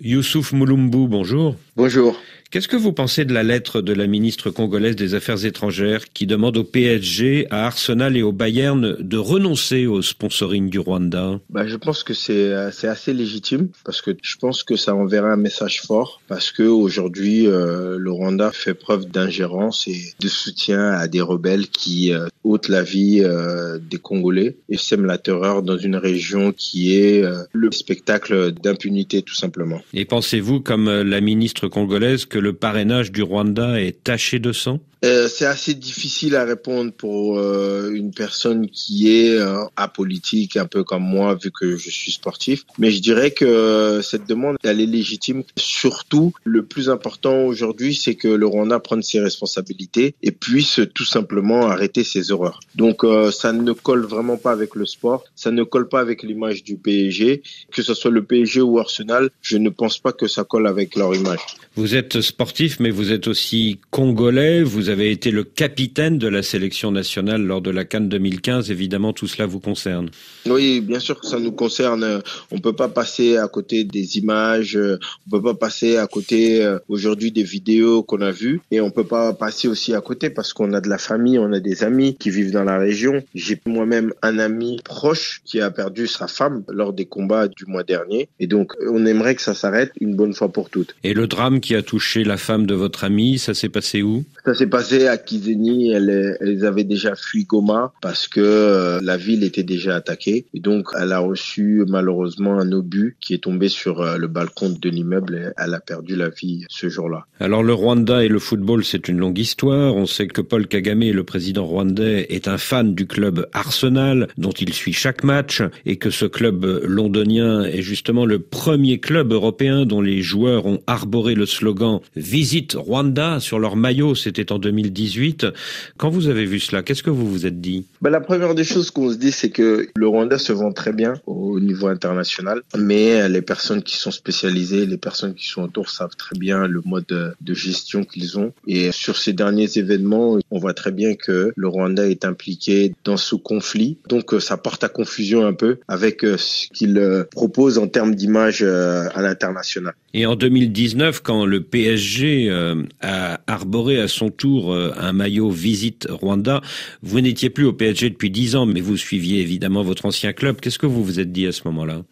Youssouf Mulumbu, bonjour. Bonjour. Qu'est-ce que vous pensez de la lettre de la ministre congolaise des Affaires étrangères qui demande au PSG, à Arsenal et au Bayern de renoncer au sponsoring du Rwanda? Je pense que c'est assez légitime parce que je pense que ça enverra un message fort parce que aujourd'hui le Rwanda fait preuve d'ingérence et de soutien à des rebelles qui ôtent la vie des Congolais et sèment la terreur dans une région qui est le spectacle d'impunité tout simplement. Et pensez-vous, comme la ministre congolaise, que le parrainage du Rwanda est taché de sang? C'est assez difficile à répondre pour une personne qui est apolitique, un peu comme moi, vu que je suis sportif. Mais je dirais que cette demande, elle est légitime. Surtout, le plus important aujourd'hui, c'est que le Rwanda prenne ses responsabilités et puisse tout simplement arrêter ses horreurs. Donc, ça ne colle vraiment pas avec le sport. Ça ne colle pas avec l'image du PSG. Que ce soit le PSG ou Arsenal, je ne pense pas que ça colle avec leur image. Vous êtes sportif, mais vous êtes aussi congolais. Vous avez été le capitaine de la sélection nationale lors de la CAN 2015. Évidemment, tout cela vous concerne. Oui, bien sûr que ça nous concerne. On peut pas passer à côté des images. On peut pas passer à côté aujourd'hui des vidéos qu'on a vues. Et on peut pas passer aussi à côté parce qu'on a de la famille, on a des amis qui vivent dans la région. J'ai moi-même un ami proche qui a perdu sa femme lors des combats du mois dernier. Et donc, on aimerait que ça s'arrête une bonne fois pour toutes. Et le drame qui a touché la femme de votre ami, ça s'est passé où? Ça s'est passé à Kizeni. Elles avaient déjà fui Goma parce que la ville était déjà attaquée. Et donc, elle a reçu malheureusement un obus qui est tombé sur le balcon de l'immeuble et elle a perdu la vie ce jour-là. Alors, le Rwanda et le football, c'est une longue histoire. On sait que Paul Kagame, le président rwandais, est un fan du club Arsenal, dont il suit chaque match, et que ce club londonien est justement le premier club européen dont les joueurs ont arboré le slogan « Visite Rwanda » sur leur maillot. C'était en 2018. Quand vous avez vu cela, qu'est-ce que vous vous êtes dit? La première des choses qu'on se dit, c'est que le Rwanda se vend très bien au niveau international, mais les personnes qui sont spécialisées, les personnes qui sont autour savent très bien le mode de gestion qu'ils ont. Et sur ces derniers événements, on voit très bien que le Rwanda est impliqué dans ce conflit. Donc ça porte à confusion un peu avec ce qu'il propose en termes d'image à l'international. Et en 2019, quand le PSG a arboré à son tour un maillot Visite Rwanda, vous n'étiez plus au PSG depuis 10 ans, mais vous suiviez évidemment votre ancien club. Qu'est-ce que vous vous êtes dit à ce moment-là?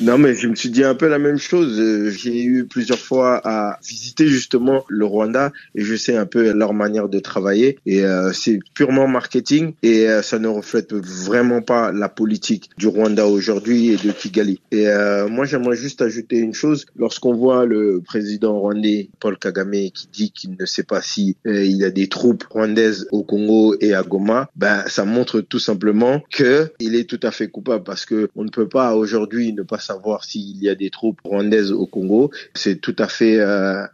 Non, mais je me suis dit un peu la même chose. J'ai eu plusieurs fois à visiter justement le Rwanda et je sais un peu leur manière de travailler. Et c'est purement marketing et ça ne reflète vraiment pas la politique du Rwanda aujourd'hui et de Kigali. Et moi, j'aimerais juste ajouter une chose. Lorsqu'on voit le président rwandais, Paul Kagame, qui dit qu'il ne sait pas si il y a des troupes rwandaises au Congo et à Goma, ça montre tout simplement que il est tout à fait coupable parce que on ne peut pas aujourd'hui ne pas savoir s'il y a des troupes rwandaises au Congo. C'est tout à fait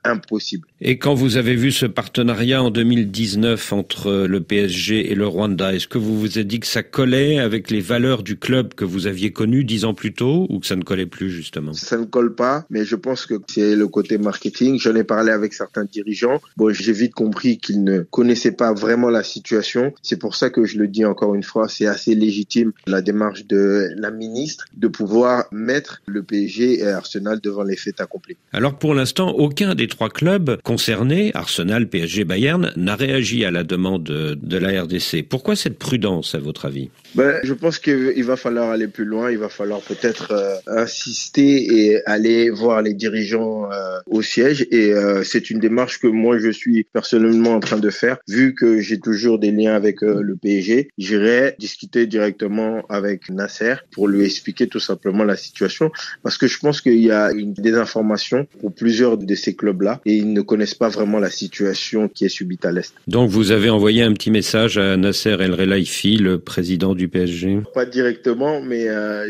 impossible. Et quand vous avez vu ce partenariat en 2019 entre le PSG et le Rwanda, est-ce que vous vous êtes dit que ça collait avec les valeurs du club que vous aviez connu 10 ans plus tôt ou que ça ne collait plus justement? Ça ne colle pas, mais je pense que c'est le côté marketing. J'en ai parlé avec certains dirigeants. J'ai vite compris qu'ils ne connaissaient pas vraiment la situation. C'est pour ça que je le dis encore une fois, c'est assez légitime la démarche de la ministre de pouvoir mettre le PSG et Arsenal devant les faits accomplis. Alors pour l'instant, aucun des trois clubs concernés, Arsenal, PSG, Bayern, n'a réagi à la demande de la RDC. Pourquoi cette prudence à votre avis? Je pense qu'il va falloir aller plus loin, il va falloir peut-être insister et aller voir les dirigeants au siège et c'est une démarche que moi je suis personnellement en train de faire. Vu que j'ai toujours des liens avec le PSG, j'irai discuter directement avec Nasser pour lui expliquer tout simplement la situation parce que je pense qu'il y a une désinformation pour plusieurs de ces clubs-là et ils ne connaissent pas vraiment la situation qui est subite à l'Est. Donc vous avez envoyé un petit message à Nasser El Khelaifi, le président du PSG? Pas directement, mais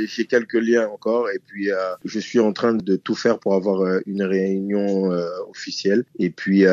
j'ai quelques liens encore et puis je suis en train de tout faire pour avoir une réunion officielle et puis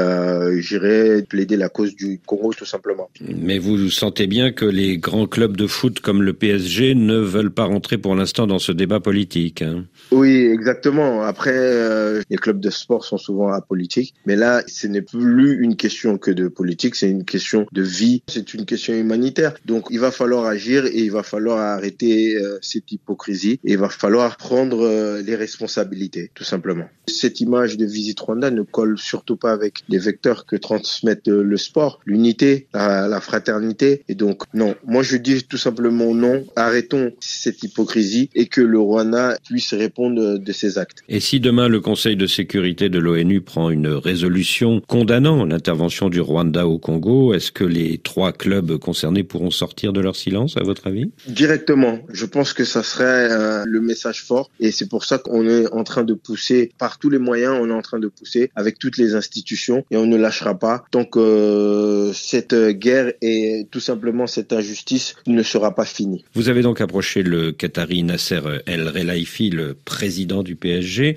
j'irai plaider la cause du Congo tout simplement. Mais vous sentez bien que les grands clubs de foot comme le PSG ne veulent pas rentrer pour l'instant dans ce débat politique? apolitique, hein. Oui, exactement. Après, les clubs de sport sont souvent apolitiques, mais là, ce n'est plus une question que de politique, c'est une question de vie, c'est une question humanitaire. Donc, il va falloir agir et il va falloir arrêter cette hypocrisie et il va falloir prendre les responsabilités, tout simplement. Cette image de Visit Rwanda ne colle surtout pas avec les vecteurs que transmettent le sport, l'unité, la fraternité. Et donc, non, moi je dis tout simplement non, arrêtons cette hypocrisie et que le Rwanda puisse répondre de ses actes. Et si demain le Conseil de sécurité de l'ONU prend une résolution condamnant l'intervention du Rwanda au Congo, est-ce que les 3 clubs concernés pourront sortir de leur silence, à votre avis? Directement, je pense que ça serait le message fort et c'est pour ça qu'on est en train de pousser par tous les moyens, on est en train de pousser avec toutes les institutions et on ne lâchera pas tant que cette guerre et tout simplement cette injustice ne sera pas finie. Vous avez donc approché le Qatari Nasser El Khelaifi, le président du PSG.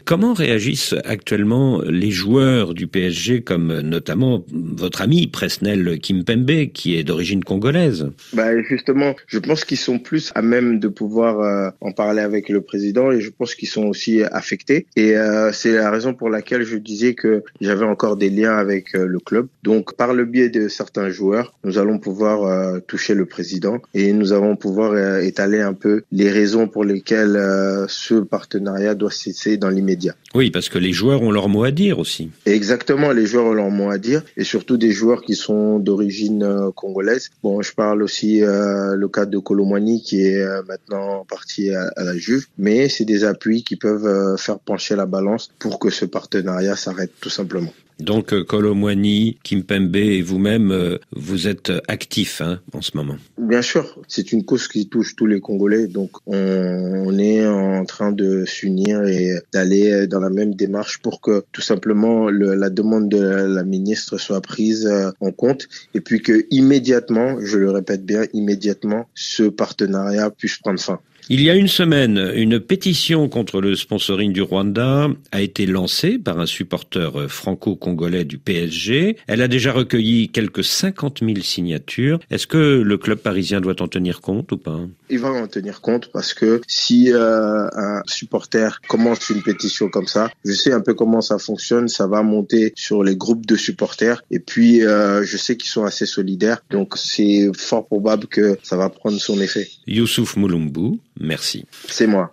Comment réagissent actuellement les joueurs du PSG, comme notamment votre ami Presnel Kimpembe, qui est d'origine congolaise? Justement, je pense qu'ils sont plus à même de pouvoir en parler avec le président et je pense qu'ils sont aussi affectés. Et c'est la raison pour laquelle je disais que j'avais encore des liens avec le club. Donc, par le biais de certains joueurs, nous allons pouvoir toucher le président et nous allons pouvoir étaler un peu les raisons pour lesquelles ce partenariat doit cesser dans l'immédiat. Oui, parce que les joueurs ont leur mot à dire aussi. Exactement, les joueurs ont leur mot à dire et surtout des joueurs qui sont d'origine congolaise. Bon, je parle aussi le cas de Kolo Muani qui est maintenant parti à la Juve, mais c'est des appuis qui peuvent faire pencher la balance pour que ce partenariat s'arrête tout simplement. Donc Kolo Muani, Kimpembe et vous-même, vous êtes actifs en ce moment. Bien sûr, c'est une cause qui touche tous les Congolais, donc on est en train de s'unir et d'aller dans la même démarche pour que tout simplement la demande de la ministre soit prise en compte et puis que immédiatement, je le répète bien, immédiatement, ce partenariat puisse prendre fin. Il y a une semaine, une pétition contre le sponsoring du Rwanda a été lancée par un supporter franco-congolais du PSG. Elle a déjà recueilli quelques 50 000 signatures. Est-ce que le club parisien doit en tenir compte ou pas? Il va en tenir compte parce que si un supporter commence une pétition comme ça, je sais un peu comment ça fonctionne, ça va monter sur les groupes de supporters et puis je sais qu'ils sont assez solidaires, donc c'est fort probable que ça va prendre son effet. Youssouf Mulumbu, merci. C'est moi.